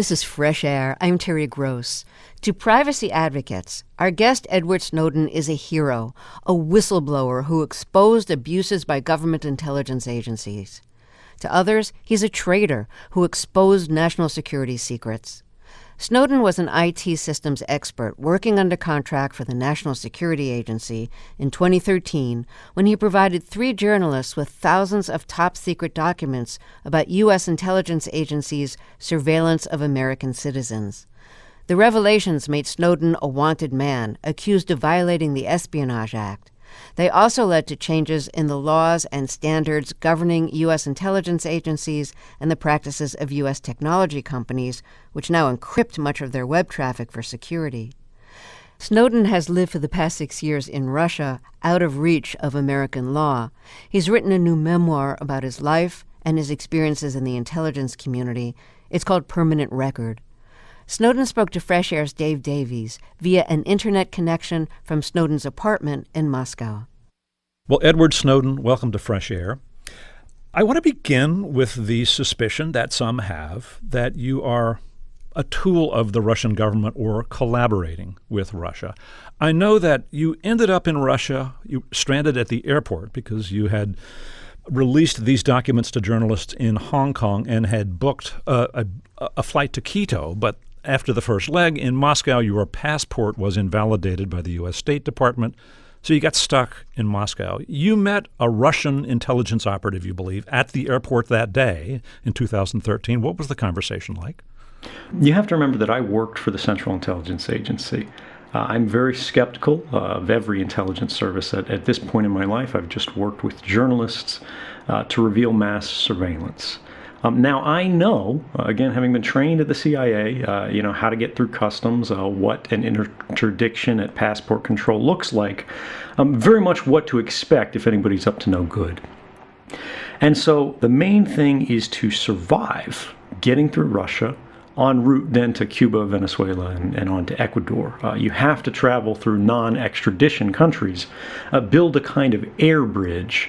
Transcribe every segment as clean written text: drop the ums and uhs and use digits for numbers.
This is Fresh Air. I'm Terry Gross. To privacy advocates, our guest Edward Snowden is a hero, a whistleblower who exposed abuses by government intelligence agencies. To others, he's a traitor who exposed national security secrets. Snowden was an IT systems expert working under contract for the National Security Agency in 2013 when he provided 3 journalists with thousands of top-secret documents about U.S. intelligence agencies' surveillance of American citizens. The revelations made Snowden a wanted man, accused of violating the Espionage Act. They also led to changes in the laws and standards governing U.S. intelligence agencies and the practices of U.S. technology companies, which now encrypt much of their web traffic for security. Snowden has lived for the past 6 years in Russia, out of reach of American law. He's written a new memoir about his life and his experiences in the intelligence community. It's called Permanent Record. Snowden spoke to Fresh Air's Dave Davies via an internet connection from Snowden's apartment in Moscow. Well, Edward Snowden, welcome to Fresh Air. I want to begin with the suspicion that some have that you are a tool of the Russian government or collaborating with Russia. I know that you ended up in Russia, you stranded at the airport because you had released these documents to journalists in Hong Kong and had booked a flight to Quito, but after the first leg in Moscow, your passport was invalidated by the U.S. State Department, so you got stuck in Moscow. You met a Russian intelligence operative, you believe, at the airport that day in 2013. What was the conversation like? You have to remember that I worked for the Central Intelligence Agency. I'm very skeptical of every intelligence service. At this point in my life, I've just worked with journalists to reveal mass surveillance. Now, I know, again, having been trained at the CIA, how to get through customs, what an interdiction at passport control looks like, very much what to expect if anybody's up to no good. And so the main thing is to survive getting through Russia, en route then to Cuba, Venezuela, and on to Ecuador. You have to travel through non-extradition countries, build a kind of air bridge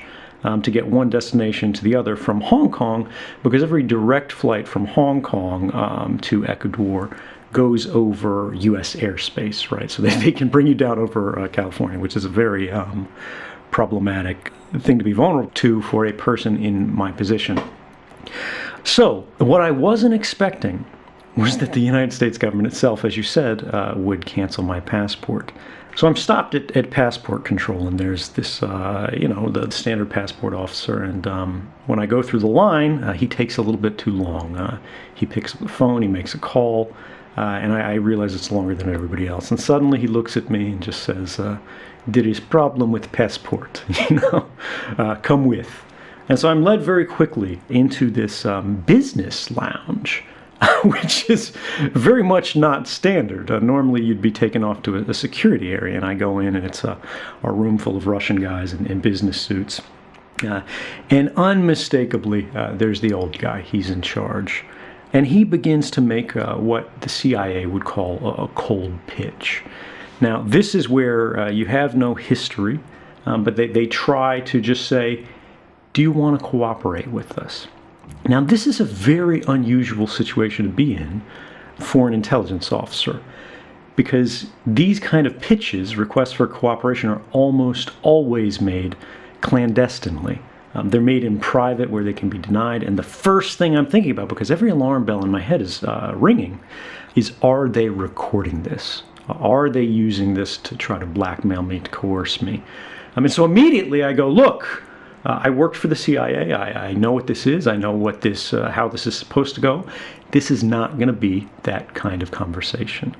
to get one destination to the other from Hong Kong, because every direct flight from Hong Kong to Ecuador goes over U.S. airspace, right? So they can bring you down over California, which is a very problematic thing to be vulnerable to for a person in my position. So what I wasn't expecting was that the United States government itself, as you said, would cancel my passport. So I'm stopped at passport control, and there's this, the standard passport officer, and when I go through the line, he takes a little bit too long. He picks up the phone, he makes a call, and I realize it's longer than everybody else. And suddenly he looks at me and just says, there is problem with passport, come with. And so I'm led very quickly into this business lounge, which is very much not standard. Normally you'd be taken off to a security area, and I go in and it's a room full of Russian guys in business suits. And unmistakably, there's the old guy. He's in charge. And he begins to make what the CIA would call a cold pitch. Now, this is where you have no history, but they try to just say, do you want to cooperate with us? Now, this is a very unusual situation to be in for an intelligence officer, because these kind of pitches, requests for cooperation, are almost always made clandestinely. They're made in private where they can be denied. And the first thing I'm thinking about, because every alarm bell in my head is ringing, is, are they recording this? Are they using this to try to blackmail me, to coerce me? So immediately I go, look, I worked for the CIA. I know what this is. I know what this, how this is supposed to go. This is not going to be that kind of conversation.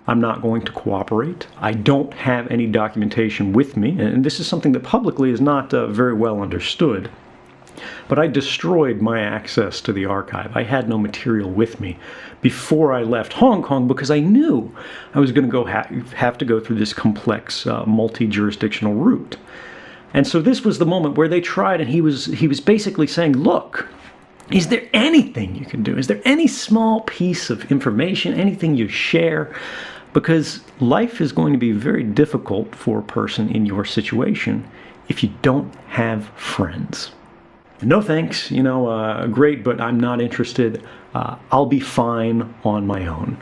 I'm not going to cooperate. I don't have any documentation with me, and this is something that publicly is not very well understood. But I destroyed my access to the archive. I had no material with me before I left Hong Kong, because I knew I was going to have to go through this complex multi-jurisdictional route. And so this was the moment where they tried, and he was basically saying, look, is there anything you can do? Is there any small piece of information, anything you share? Because life is going to be very difficult for a person in your situation if you don't have friends. No thanks, great, but I'm not interested. I'll be fine on my own.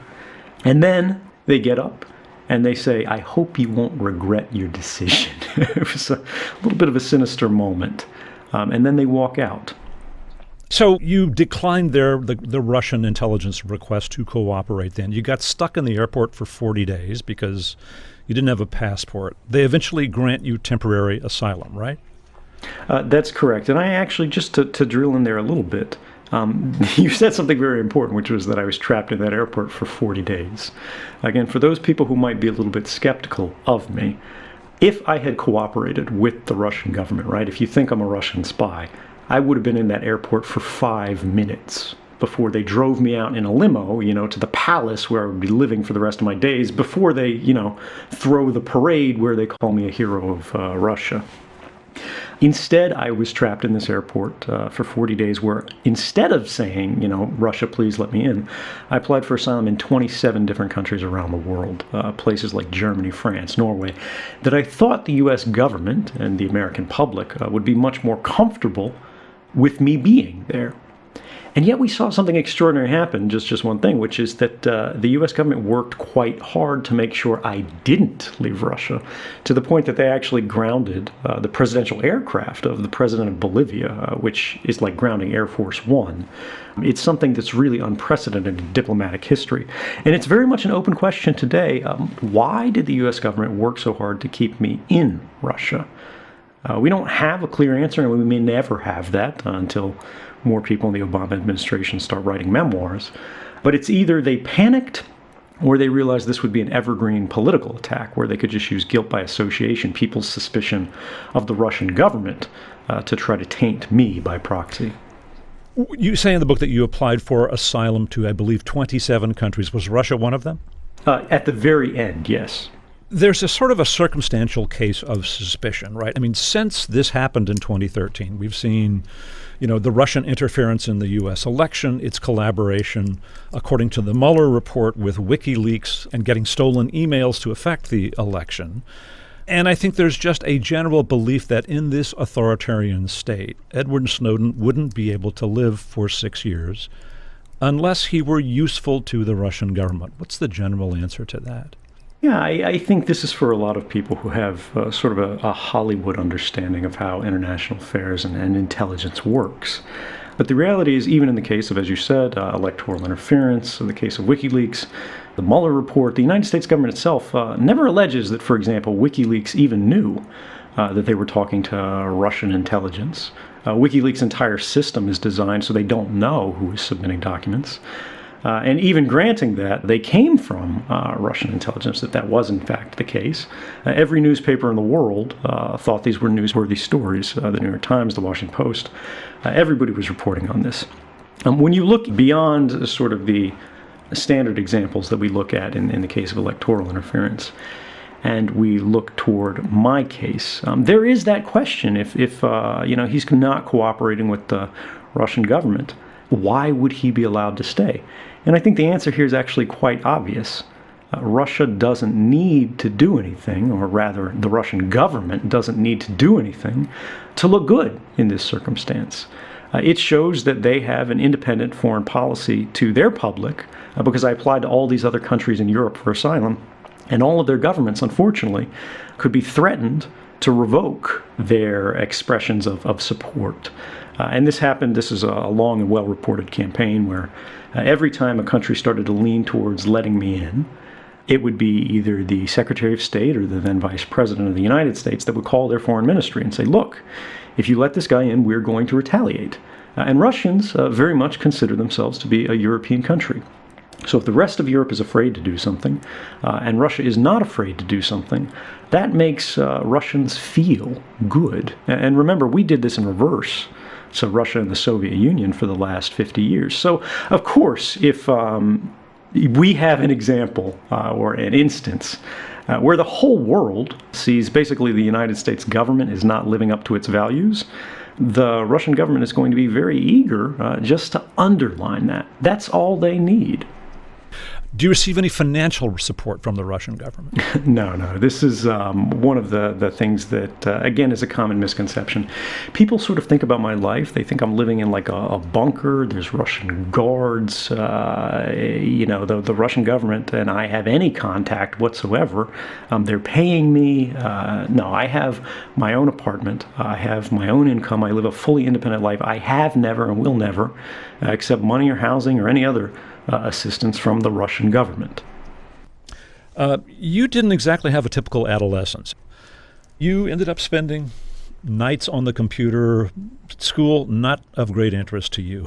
And then they get up and they say, I hope you won't regret your decision. It was a little bit of a sinister moment. And then they walk out. So you declined the Russian intelligence request to cooperate then. You got stuck in the airport for 40 days because you didn't have a passport. They eventually grant you temporary asylum, right? That's correct. And I actually, just to drill in there a little bit, you said something very important, which was that I was trapped in that airport for 40 days. Again, for those people who might be a little bit skeptical of me, if I had cooperated with the Russian government, right, if you think I'm a Russian spy, I would have been in that airport for 5 minutes before they drove me out in a limo, to the palace where I would be living for the rest of my days, before they, throw the parade where they call me a hero of Russia. Instead, I was trapped in this airport for 40 days where, instead of saying, Russia, please let me in, I applied for asylum in 27 different countries around the world, places like Germany, France, Norway, that I thought the U.S. government and the American public would be much more comfortable with me being there. And yet we saw something extraordinary happen, just one thing, which is that the U.S. government worked quite hard to make sure I didn't leave Russia, to the point that they actually grounded the presidential aircraft of the president of Bolivia, which is like grounding Air Force One. It's something that's really unprecedented in diplomatic history. And it's very much an open question today. Why did the U.S. government work so hard to keep me in Russia? We don't have a clear answer, and we may never have that until more people in the Obama administration start writing memoirs. But it's either they panicked or they realized this would be an evergreen political attack where they could just use guilt by association, people's suspicion of the Russian government, to try to taint me by proxy. You say in the book that you applied for asylum to, I believe, 27 countries. Was Russia one of them? At the very end, yes. There's a sort of a circumstantial case of suspicion, right? I mean, since this happened in 2013, we've seen, the Russian interference in the U.S. election, its collaboration, according to the Mueller report, with WikiLeaks and getting stolen emails to affect the election. And I think there's just a general belief that in this authoritarian state, Edward Snowden wouldn't be able to live for 6 years unless he were useful to the Russian government. What's the general answer to that? Yeah, I think this is for a lot of people who have sort of a Hollywood understanding of how international affairs and intelligence works. But the reality is, even in the case of, as you said, electoral interference, in the case of WikiLeaks, the Mueller report, the United States government itself never alleges that, for example, WikiLeaks even knew that they were talking to Russian intelligence. WikiLeaks' entire system is designed so they don't know who is submitting documents. And even granting that they came from Russian intelligence, that was in fact the case, every newspaper in the world thought these were newsworthy stories. The New York Times, the Washington Post, everybody was reporting on this. When you look beyond sort of the standard examples that we look at in the case of electoral interference, and we look toward my case, there is that question. If he's not cooperating with the Russian government, why would he be allowed to stay? And I think the answer here is actually quite obvious. Russia doesn't need to do anything, or rather, the Russian government doesn't need to do anything to look good in this circumstance. It shows that they have an independent foreign policy to their public, because I applied to all these other countries in Europe for asylum, and all of their governments, unfortunately, could be threatened to revoke their expressions of support. And this is a long and well-reported campaign where every time a country started to lean towards letting me in, it would be either the Secretary of State or the then Vice President of the United States that would call their foreign ministry and say, look, if you let this guy in, we're going to retaliate. And Russians very much consider themselves to be a European country. So if the rest of Europe is afraid to do something, and Russia is not afraid to do something, that makes Russians feel good. And remember, we did this in reverse. So Russia and the Soviet Union for the last 50 years. So, of course, if we have an example or an instance where the whole world sees basically the United States government is not living up to its values, the Russian government is going to be very eager just to underline that. That's all they need. Do you receive any financial support from the Russian government? No. This is one of the things that, again, is a common misconception. People sort of think about my life. They think I'm living in like a bunker. There's Russian guards. The Russian government and I have any contact whatsoever. They're paying me. No, I have my own apartment. I have my own income. I live a fully independent life. I have never and will never accept money or housing or any other assistance from the Russian government. You didn't exactly have a typical adolescence. You ended up spending nights on the computer, school not of great interest to you.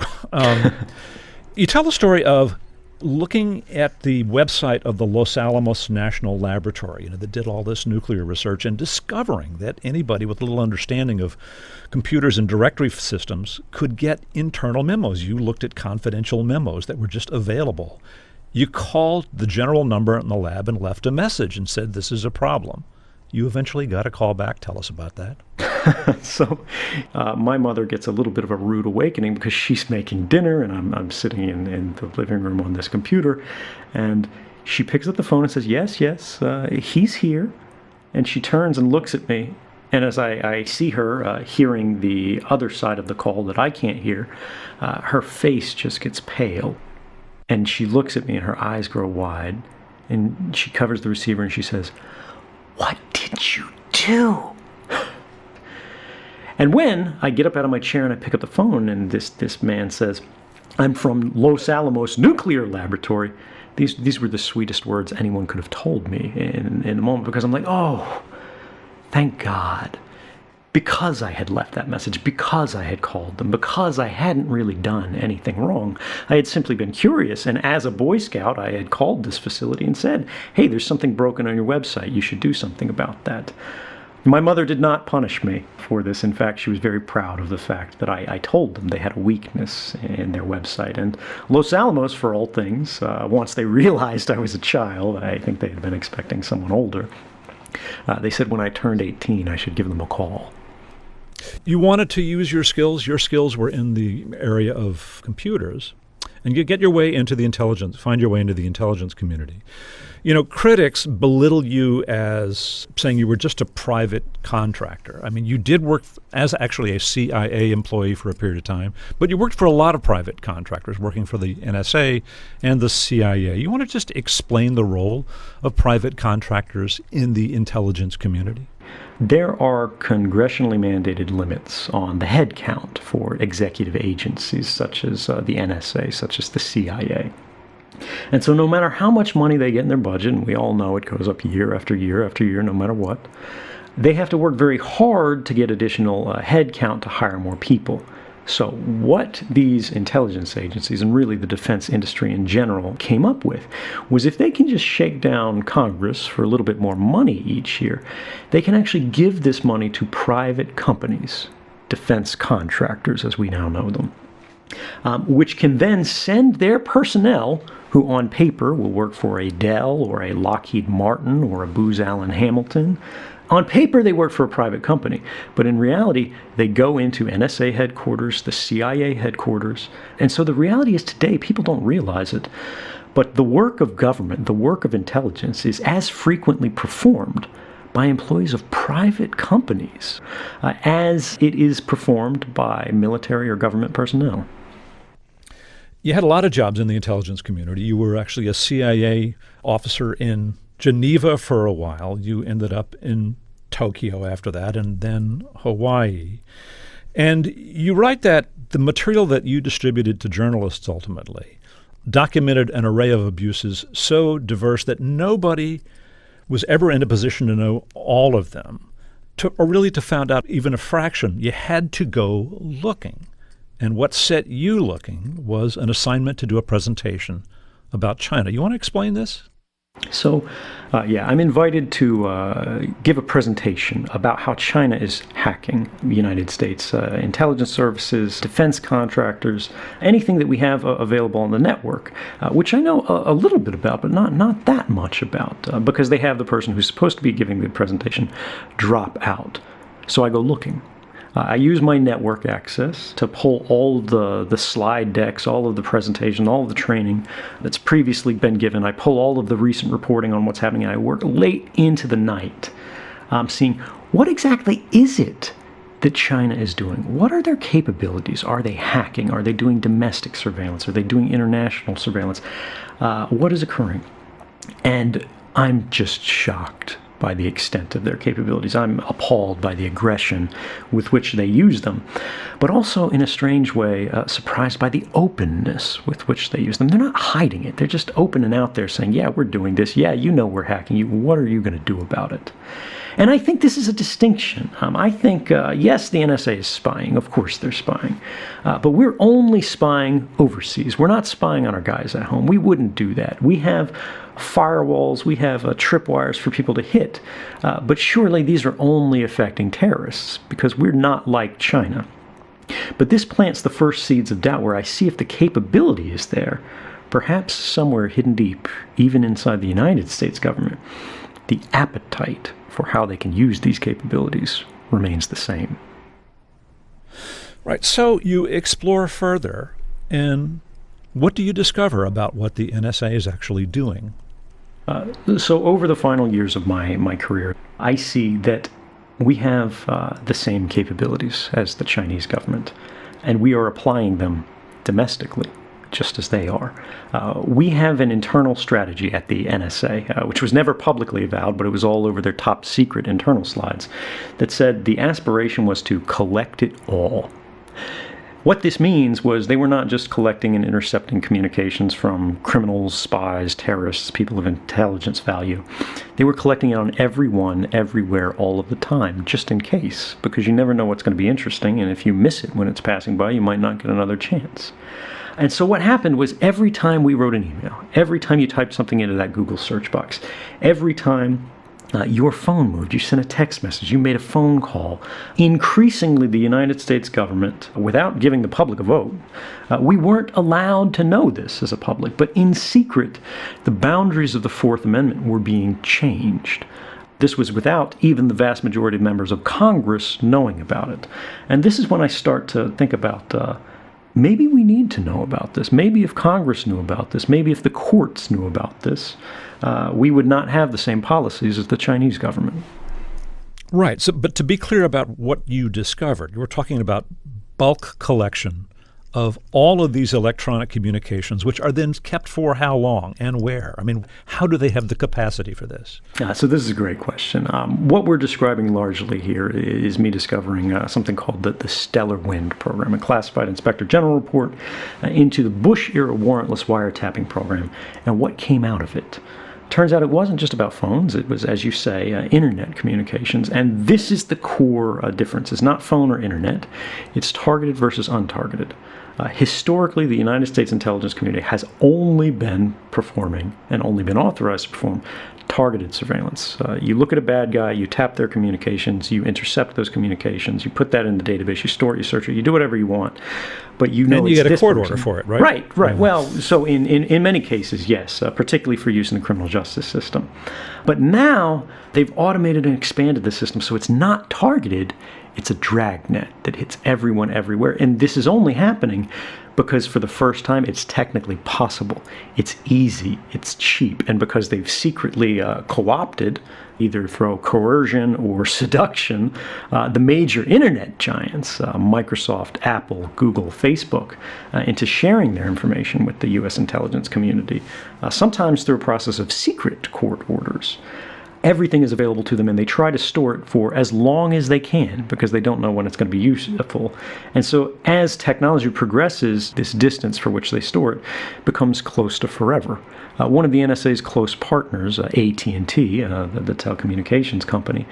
You tell the story of looking at the website of the Los Alamos National Laboratory, that did all this nuclear research, and discovering that anybody with a little understanding of computers and directory systems could get internal memos. You looked at confidential memos that were just available. You called the general number in the lab and left a message and said, this is a problem. You eventually got a call back. Tell us about that. So my mother gets a little bit of a rude awakening because she's making dinner and I'm sitting in the living room on this computer, and she picks up the phone and says, yes, he's here. And she turns and looks at me, and as I see her hearing the other side of the call that I can't hear, her face just gets pale, and she looks at me and her eyes grow wide, and she covers the receiver and she says, "What did you do?" And when I get up out of my chair and I pick up the phone and this man says, "I'm from Los Alamos Nuclear Laboratory," these were the sweetest words anyone could have told me in a moment, because I'm like, oh, thank God. Because I had left that message, because I had called them, because I hadn't really done anything wrong. I had simply been curious, and as a Boy Scout, I had called this facility and said, hey, there's something broken on your website. You should do something about that. My mother did not punish me for this. In fact, she was very proud of the fact that I told them they had a weakness in their website. And Los Alamos, for all things, once they realized I was a child, I think they had been expecting someone older, they said when I turned 18, I should give them a call. You wanted to use your skills. Your skills were in the area of computers, and you get your way into the intelligence, find your way into the intelligence community. Critics belittle you as saying you were just a private contractor. I mean, you did work as actually a CIA employee for a period of time, but you worked for a lot of private contractors, working for the NSA and the CIA. You want to just explain the role of private contractors in the intelligence community? There are congressionally mandated limits on the head count for executive agencies such as the NSA, such as the CIA. And so no matter how much money they get in their budget, and we all know it goes up year after year after year, no matter what, they have to work very hard to get additional head count to hire more people. So what these intelligence agencies, and really the defense industry in general, came up with was if they can just shake down Congress for a little bit more money each year, they can actually give this money to private companies, defense contractors as we now know them, which can then send their personnel, who on paper will work for a Dell or a Lockheed Martin or a Booz Allen Hamilton. On paper, they work for a private company, but in reality, they go into NSA headquarters, the CIA headquarters. And so the reality is today, people don't realize it, but the work of government, the work of intelligence, is as frequently performed by employees of private companies as it is performed by military or government personnel. You had a lot of jobs in the intelligence community. You were actually a CIA officer in Geneva for a while. You ended up in Tokyo after that, and then Hawaii. And you write that the material that you distributed to journalists ultimately documented an array of abuses so diverse that nobody was ever in a position to know all of them, or really to find out even a fraction. You had to go looking. And what set you looking was an assignment to do a presentation about China. You want to explain this? So, I'm invited to give a presentation about how China is hacking the United States intelligence services, defense contractors, anything that we have available on the network, which I know a little bit about, but not that much about, because they have the person who's supposed to be giving the presentation drop out. So I go looking. I use my network access to pull all the slide decks, all of the presentation, all of the training that's previously been given. I pull all of the recent reporting on what's happening. I work late into the night seeing what exactly is it that China is doing. What are their capabilities? Are they hacking? Are they doing domestic surveillance? Are they doing international surveillance? What is occurring? And I'm just shocked by the extent of their capabilities. I'm appalled by the aggression with which they use them, but also in a strange way surprised by the openness with which they use them. They're not hiding it. They're just open and out there saying, yeah, we're doing this. Yeah, you know we're hacking you. What are you going to do about it? And I think this is a distinction. I think, yes, the NSA is spying. Of course they're spying. But we're only spying overseas. We're not spying on our guys at home. We wouldn't do that. We have firewalls. We have tripwires for people to hit. But surely these are only affecting terrorists because we're not like China. But this plants the first seeds of doubt where I see if the capability is there, perhaps somewhere hidden deep, even inside the United States government, the appetite for how they can use these capabilities remains the same. Right. So you explore further, and what do you discover about what the NSA is actually doing? So over the final years of my career, I see that we have the same capabilities as the Chinese government, and we are applying them domestically, just as they are. We have an internal strategy at the NSA, which was never publicly avowed, but it was all over their top secret internal slides, that said the aspiration was to collect it all. What this means was they were not just collecting and intercepting communications from criminals, spies, terrorists, people of intelligence value. They were collecting it on everyone, everywhere, all of the time, just in case, because you never know what's going to be interesting, and if you miss it when it's passing by, you might not get another chance. And so what happened was every time we wrote an email, every time you typed something into that Google search box, every time your phone moved, you sent a text message, you made a phone call, increasingly the United States government, without giving the public a vote, we weren't allowed to know this as a public, but in secret, the boundaries of the Fourth Amendment were being changed. This was without even the vast majority of members of Congress knowing about it. And this is when I start to think about maybe we need to know about this. Maybe if Congress knew about this, maybe if the courts knew about this, we would not have the same policies as the Chinese government. Right. So, but to be clear about what you discovered, you were talking about bulk collection of all of these electronic communications, which are then kept for how long and where? I mean, how do they have the capacity for this? So this is a great question. What we're describing largely here is me discovering something called the Stellar Wind program, a classified Inspector General report into the Bush-era warrantless wiretapping program and what came out of it. Turns out it wasn't just about phones. It was, as you say, internet communications. And this is the core difference. It's not phone or internet. It's targeted versus untargeted. Historically, the United States intelligence community has only been performing and only been authorized to perform targeted surveillance. You look at a bad guy, you tap their communications, you intercept those communications, you put that in the database, you store it, you search it, you do whatever you want. But you know, and you get a court order for it, right? Right. Mm-hmm. Well, so in many cases, yes, particularly for use in the criminal justice system. But now they've automated and expanded the system so it's not targeted. It's a dragnet that hits everyone everywhere. And this is only happening because for the first time, it's technically possible. It's easy. It's cheap. And because they've secretly co-opted, either through coercion or seduction, the major internet giants, Microsoft, Apple, Google, Facebook, into sharing their information with the U.S. intelligence community, sometimes through a process of secret court orders. Everything is available to them, and they try to store it for as long as they can because they don't know when it's going to be useful. And so as technology progresses, this distance for which they store it becomes close to forever. One of the NSA's close partners, AT&T, the telecommunications company,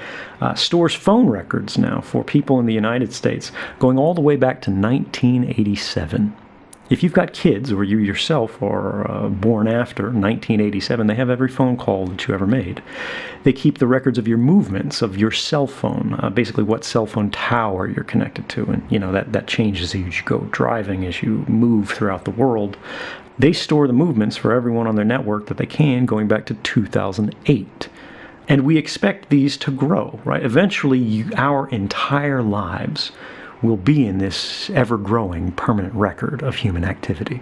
stores phone records now for people in the United States going all the way back to 1987. If you've got kids, or you yourself are born after 1987, they have every phone call that you ever made. They keep the records of your movements, of your cell phone, basically what cell phone tower you're connected to. And, you know, that changes as you go driving, as you move throughout the world. They store the movements for everyone on their network that they can, going back to 2008. And we expect these to grow, right? Eventually, our entire lives will be in this ever-growing permanent record of human activity.